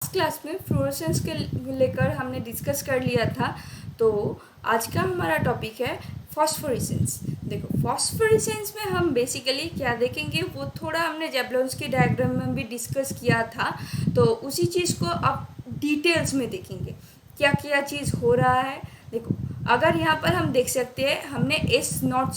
Last class में fluorescence के लेकर हमने डिस्कस कर लिया था। तो आज का हमारा टॉपिक है फॉस्फोरेसेंस। देखो, फॉस्फोरेसेंस में हम बेसिकली क्या देखेंगे वो थोड़ा हमने जैबलोंस्की डायग्राम में भी डिस्कस किया था, तो उसी चीज़ को अब डिटेल्स में देखेंगे क्या क्या चीज़ हो रहा है। देखो, अगर यहाँ पर हम देख सकते हैं, हमने एस नॉट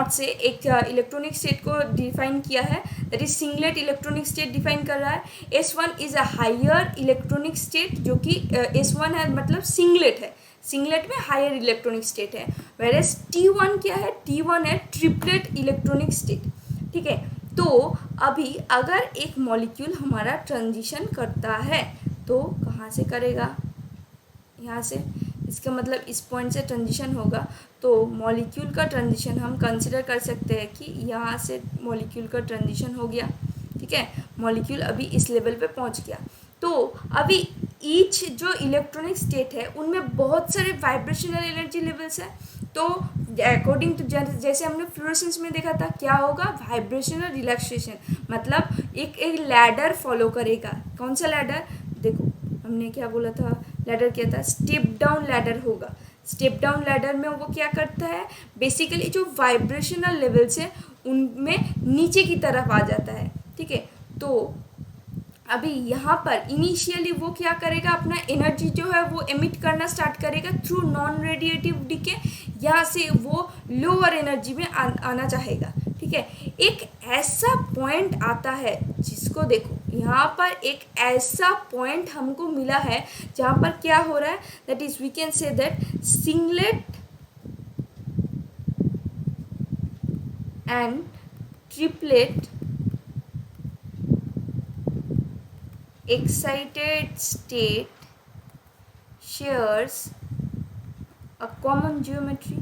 से एक इलेक्ट्रॉनिक स्टेट को डिफाइन किया है, that is singlet electronic state define कर रहा है। S1 is a higher electronic state, जो कि S1 है मतलब सिंगलेट है, सिंगलेट में हायर इलेक्ट्रॉनिक स्टेट है। वेरेस T1 क्या है, T1 है ट्रिपलेट इलेक्ट्रॉनिक स्टेट। ठीक है, तो अभी अगर एक मॉलिक्यूल हमारा ट्रांजिशन करता है तो कहाँ से करेगा, यहाँ से, इसका मतलब इस पॉइंट से ट्रांजिशन होगा, तो मॉलिक्यूल का ट्रांजिशन हम कंसिडर कर सकते हैं कि यहाँ से मॉलिक्यूल का ट्रांजिशन हो गया। ठीक है, मॉलिक्यूल अभी इस लेवल पे पहुँच गया। तो अभी ईच जो इलेक्ट्रॉनिक स्टेट है उनमें बहुत सारे वाइब्रेशनल एनर्जी लेवल्स है। तो अकॉर्डिंग टू जैसे हमने फ्लोरेसेंस में देखा था, क्या होगा, वाइब्रेशनल रिलैक्सेशन, मतलब एक लैडर फॉलो करेगा। कौन सा लैडर, देखो हमने क्या बोला था, लैडर क्या था, स्टेप डाउन लैडर होगा। स्टेप डाउन लैडर में वो क्या करता है, बेसिकली जो वाइब्रेशनल लेवल्स है उनमें नीचे की तरफ आ जाता है। ठीक है, तो अभी यहाँ पर इनिशियली वो क्या करेगा, अपना एनर्जी जो है वो एमिट करना स्टार्ट करेगा थ्रू नॉन रेडिएटिव डीके। यहाँ से वो लोअर एनर्जी में आना चाहेगा। ठीक है, एक ऐसा पॉइंट आता है जिसको देखो, यहाँ पर एक ऐसा पॉइंट हमको मिला है जहाँ पर क्या हो रहा है, that is we can say that singlet and triplet excited state shares a common geometry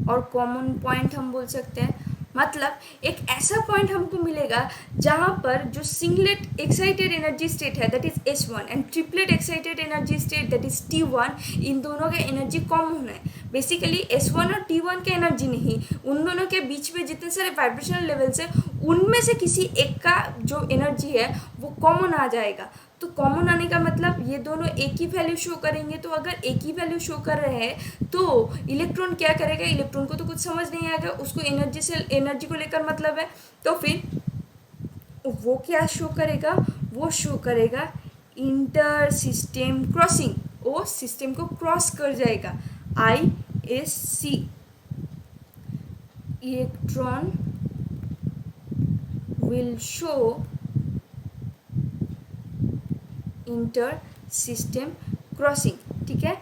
और कॉमन पॉइंट हम बोल सकते हैं। मतलब एक ऐसा पॉइंट हमको मिलेगा जहाँ पर जो सिंगलेट एक्साइटेड एनर्जी स्टेट है that is S1 and triplet excited energy state that is T1, इन दोनों का एनर्जी कम होना है। बेसिकली S1 और T1 का एनर्जी नहीं, उन दोनों के बीच में जितने सारे वाइब्रेशनल लेवल्स हैं उनमें से किसी एक का जो एनर्जी है वो कॉमन आ जाएगा। तो कॉमन आने का मतलब ये दोनों एक ही वैल्यू शो करेंगे। तो अगर एक ही वैल्यू शो कर रहे हैं तो इलेक्ट्रॉन क्या करेगा, इलेक्ट्रॉन को तो कुछ समझ नहीं आएगा, उसको एनर्जी को लेकर मतलब है। तो फिर वो क्या शो करेगा, वो शो करेगा इंटर सिस्टम क्रॉसिंग, वो सिस्टम को क्रॉस कर जाएगा। ISC, electron will show inter system crossing. ठीक है,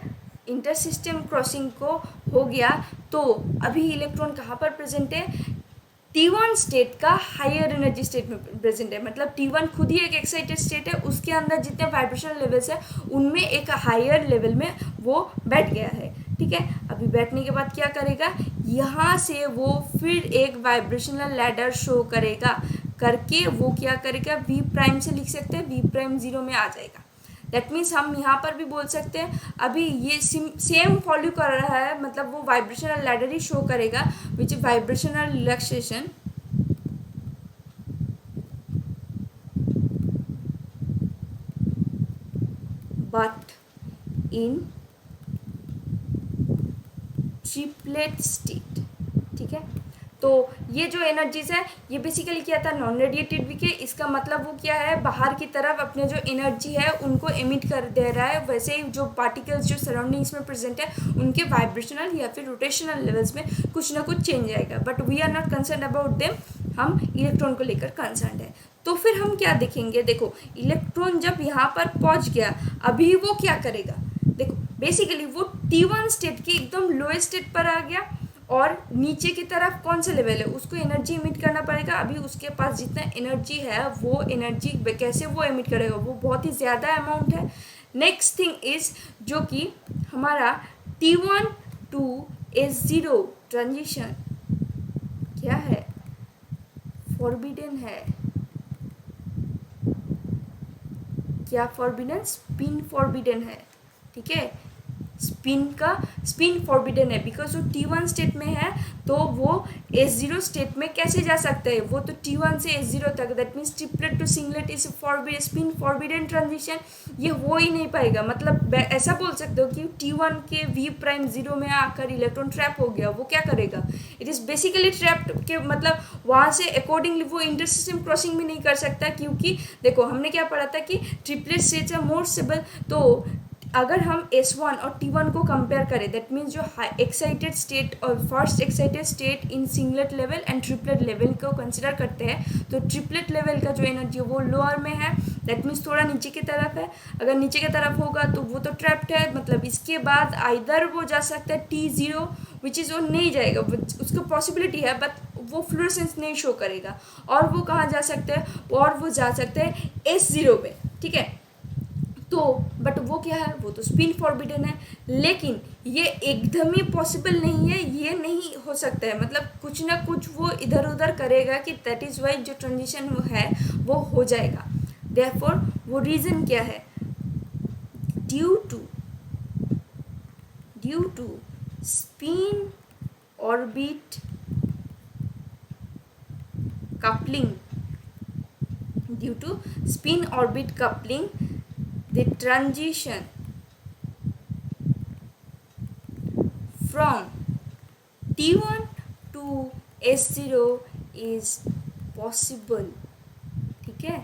इंटर सिस्टम क्रॉसिंग को हो गया। तो अभी इलेक्ट्रॉन कहाँ पर प्रेजेंट है, T1 स्टेट का हायर एनर्जी स्टेट में प्रेजेंट है। मतलब T1 खुद ही एक एक्साइटेड स्टेट है, उसके अंदर जितने वाइब्रेशनल लेवल्स है उनमें एक हायर लेवल में वो बैठ गया है। ठीक है, अभी बैठने के बाद क्या करेगा, यहाँ से वो फिर एक वाइब्रेशनल लैडर शो करेगा, करके वो क्या करेगा, V' से लिख सकते हैं, V' 0 में आ जाएगा। दैट मीन्स हम यहाँ पर भी बोल सकते हैं अभी ये सेम फॉलो कर रहा है, मतलब वो वाइब्रेशनल लैडर ही शो करेगा which is vibrational relaxation but in triplet state. ठीक है, तो ये जो एनर्जीज है ये बेसिकली क्या था, नॉन रेडिएटेड वीके। इसका मतलब वो क्या है, बाहर की तरफ अपने जो एनर्जी है उनको एमिट कर दे रहा है। वैसे ही जो पार्टिकल्स जो सराउंडिंग्स में प्रेजेंट है उनके वाइब्रेशनल या फिर रोटेशनल लेवल्स में कुछ ना कुछ चेंज आएगा, but we are not concern about them, हम इलेक्ट्रॉन को लेकर कंसर्न है। तो फिर हम क्या देखेंगे, देखो इलेक्ट्रॉन जब यहाँ पर पहुँच गया अभी वो क्या करेगा, देखो बेसिकली वो T1 स्टेट की एकदम लोएस्ट स्टेट पर आ गया और नीचे की तरफ कौन सा लेवल है, उसको एनर्जी एमिट करना पड़ेगा। अभी उसके पास जितना एनर्जी है वो एनर्जी कैसे वो एमिट करेगा, वो बहुत ही ज़्यादा अमाउंट है। नेक्स्ट थिंग इज जो कि हमारा T1 to S0 ट्रांजिशन क्या है, फॉरबिडन है। क्या फॉरबिडन, स्पिन फॉरबिडन है। ठीक है, स्पिन फॉरबिडन है, बिकॉज वो T1 स्टेट में है, तो वो S0 स्टेट में कैसे जा सकता है? वो तो T1 से S0 तक, that means triplet to singlet is spin forbidden transition, ये हो ही नहीं पाएगा। मतलब ऐसा बोल सकते हो कि T1 के V'0 में आकर इलेक्ट्रॉन ट्रैप हो गया, वो क्या करेगा? इट इज़ बेसिकली ट्रैप्ड के, मतलब वहाँ से अकॉर्डिंगली वो इंटरसिस्टम क्रॉसिंग भी नहीं कर सकता, क्योंकि देखो हमने क्या पढ़ा था कि triplet states are more stable. तो अगर हम S1 और T1 को कंपेयर करें, दैट मीन्स जो एक्साइटेड स्टेट और first excited state in singlet level and triplet level को कंसिडर करते हैं, तो ट्रिपलेट लेवल का जो एनर्जी है वो लोअर में है, दैट मीन्स थोड़ा नीचे की तरफ है। अगर नीचे की तरफ होगा तो वो तो ट्रैप्ड है, मतलब इसके बाद आइदर वो जा सकता है T0, विच इज़ वो नहीं जाएगा, उसका पॉसिबिलिटी है, बट वो फ्लोरेसेंस नहीं शो करेगा। और वो कहाँ जा सकते हैं? और वो जा सकते हैं S0 में, ठीक है। तो बट वो क्या है? वो तो स्पिन फॉरबिडन है, लेकिन ये एकदम ही पॉसिबल नहीं है, ये नहीं हो सकता है, मतलब कुछ ना कुछ वो इधर उधर करेगा कि दैट इज़ वाई जो ट्रांजिशन है वो हो जाएगा। देयरफॉर वो रीज़न क्या है? Due to spin orbit coupling, due to spin orbit coupling, the transition from T1 to S0 is possible, ठीक है।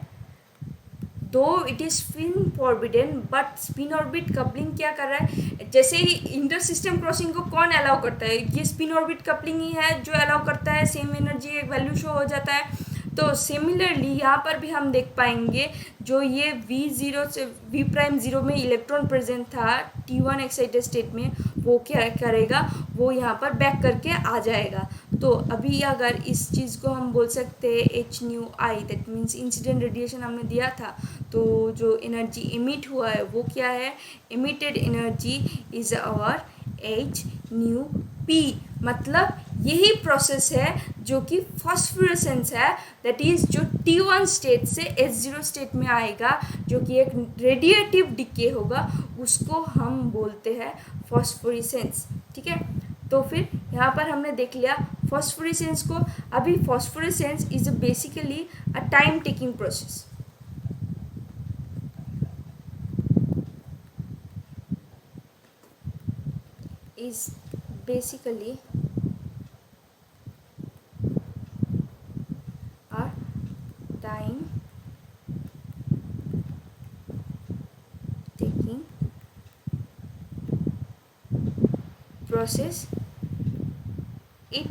दो it is spin forbidden, but spin orbit coupling क्या कर रहा है? जैसे ही इंटर सिस्टम क्रॉसिंग को कौन अलाउ करता है? ये स्पिन ऑर्बिट कपलिंग ही है जो अलाउ करता है, सेम एनर्जी एक वैल्यू शो हो जाता है। तो सिमिलरली यहाँ पर भी हम देख पाएंगे, जो ये V0 से V'0 में इलेक्ट्रॉन प्रेजेंट था T1 एक्साइटेड स्टेट में, वो क्या करेगा? वो यहाँ पर बैक करके आ जाएगा। तो अभी अगर इस चीज़ को हम बोल सकते हैं HνI, that means incident radiation हमने दिया था, तो जो एनर्जी इमिट हुआ है वो क्या है? Emitted energy is our Hν, मतलब यही प्रोसेस है जो कि फॉस्फोरेसेंस है, दैट इज जो T1 स्टेट से S0 स्टेट में आएगा, जो कि एक रेडिएटिव डिके होगा, उसको हम बोलते हैं फॉस्फोरेसेंस, ठीक है। तो फिर यहाँ पर हमने देख लिया फॉस्फोरेसेंस को। अभी phosphorescence is basically a time taking process, is basically a time taking process. It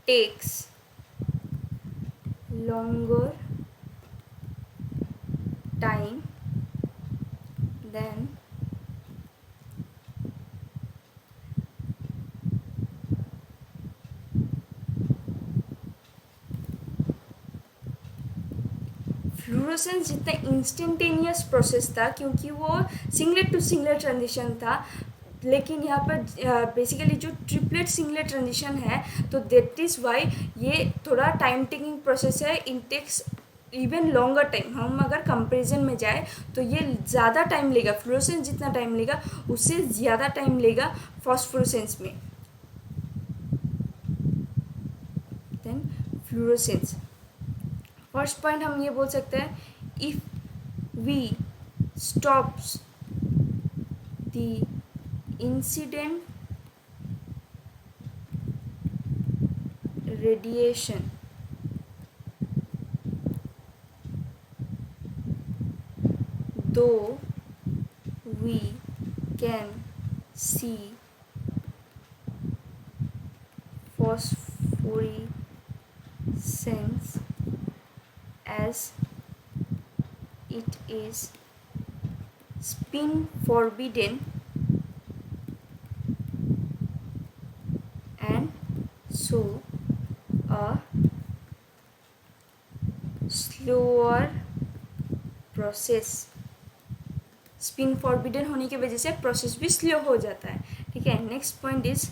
takes longer time than fluorescence जितना इंस्टेंटेनियस प्रोसेस था, क्योंकि वो सिंगलेट टू सिंगलेट ट्रांजिशन था, लेकिन यहाँ पर बेसिकली जो ट्रिपलेट सिंगलेट ट्रांजिशन है, तो दैट इज़ वाई ये थोड़ा टाइम टेकिंग प्रोसेस है, इन टेक्स इवन लॉन्गर टाइम। हम अगर कंपेरिजन में जाए तो ये ज़्यादा टाइम लेगा, फ्लोरेसेंस जितना टाइम लेगा उससे ज़्यादा टाइम लेगा फॉस्फोरेसेंस में। देन फ्लोरेसेंस, फर्स्ट पॉइंट हम ये बोल सकते हैं, if we stops the incident radiation though we can see phosphorescence as it is spin forbidden and so a slower process, spin forbidden होने की वजह से प्रोसेस भी स्लो हो जाता है, ठीक है। Next point is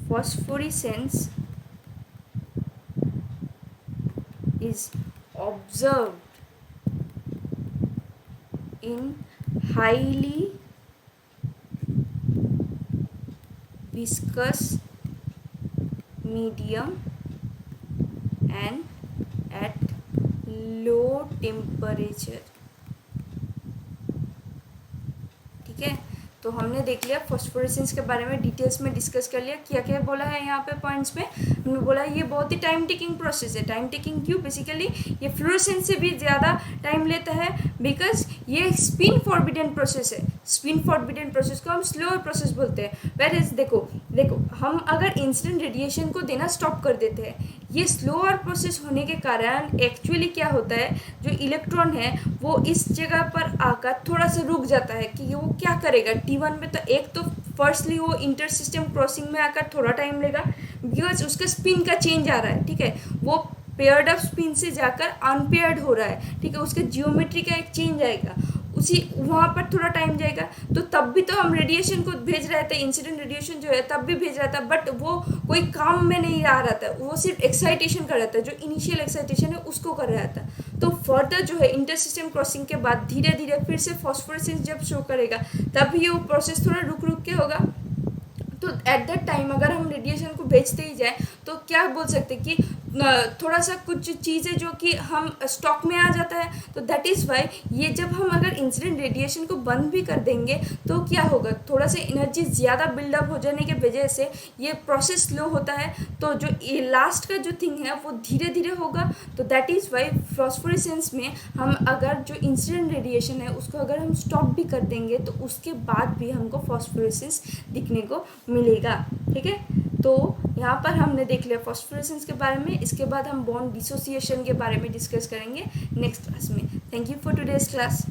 phosphorescence is observed in highly viscous, medium and at low temperature। ठीक है, तो हमने देख लिया फॉस्फोरेसेंस के बारे में, डिटेल्स में डिस्कस कर लिया। क्या क्या बोला है यहाँ पे पॉइंट्स में, हमने बोला ये बहुत ही टाइम टेकिंग प्रोसेस है। टाइम टेकिंग क्यों? बेसिकली ये फ्लोरेसेंस से भी ज़्यादा टाइम लेता है, बिकॉज ये स्पिन फॉरबिडन प्रोसेस है। स्पिन फॉरबिडन प्रोसेस को हम स्लो प्रोसेस बोलते हैं। वेर इज देखो हम अगर इंसिडेंट रेडिएशन को देना स्टॉप कर देते हैं, ये स्लोअर प्रोसेस होने के कारण एक्चुअली क्या होता है, जो इलेक्ट्रॉन है वो इस जगह पर आकर थोड़ा सा रुक जाता है कि वो क्या करेगा। T1 में तो एक तो फर्स्टली वो इंटर सिस्टम क्रॉसिंग में आकर थोड़ा टाइम लेगा, बिकॉज उसका स्पिन का चेंज आ रहा है। ठीक है, वो पेयर्ड अप स्पिन से जाकर अनपेयर्ड हो रहा है। ठीक है, उसके जियोमेट्री का एक चेंज आएगा, उसी वहाँ पर थोड़ा टाइम जाएगा। तो तब भी तो हम रेडिएशन को भेज रहे थे, इंसिडेंट रेडिएशन जो है तब भी भेज रहा था, बट वो कोई काम में नहीं आ रहा था, वो सिर्फ एक्साइटेशन कर रहा था, जो इनिशियल एक्साइटेशन है उसको कर रहा था। तो फर्दर जो है इंटर सिस्टम क्रॉसिंग के बाद धीरे धीरे फिर से फॉस्फोरेसेंस जब शो करेगा, तब ये वो प्रोसेस थोड़ा रुक रुक के होगा। तो एट दैट टाइम अगर हम रेडिएशन को भेजते ही जाए तो क्या बोल सकते हैं कि थोड़ा सा कुछ चीज़ें जो कि हम स्टॉक में आ जाता है। तो दैट इज़ वाई ये जब हम अगर इंसिडेंट रेडिएशन को बंद भी कर देंगे तो क्या होगा, थोड़ा सा एनर्जी ज़्यादा बिल्डअप हो जाने के वजह से ये प्रोसेस स्लो होता है। तो जो लास्ट का जो थिंग है वो धीरे धीरे होगा। तो दैट इज़ वाई फॉस्फोरेसेंस में हम अगर जो इंसिडेंट रेडिएशन है उसको अगर हम स्टॉप भी कर देंगे तो उसके बाद भी हमको फॉस्फोरेसेंस दिखने को मिलेगा। ठीक है, तो यहाँ पर हमने देख लिया फॉस्फोरेसेंस के बारे में। इसके बाद हम बॉन्ड डिसोसिएशन के बारे में डिस्कस करेंगे नेक्स्ट क्लास में। Thank you for today's class.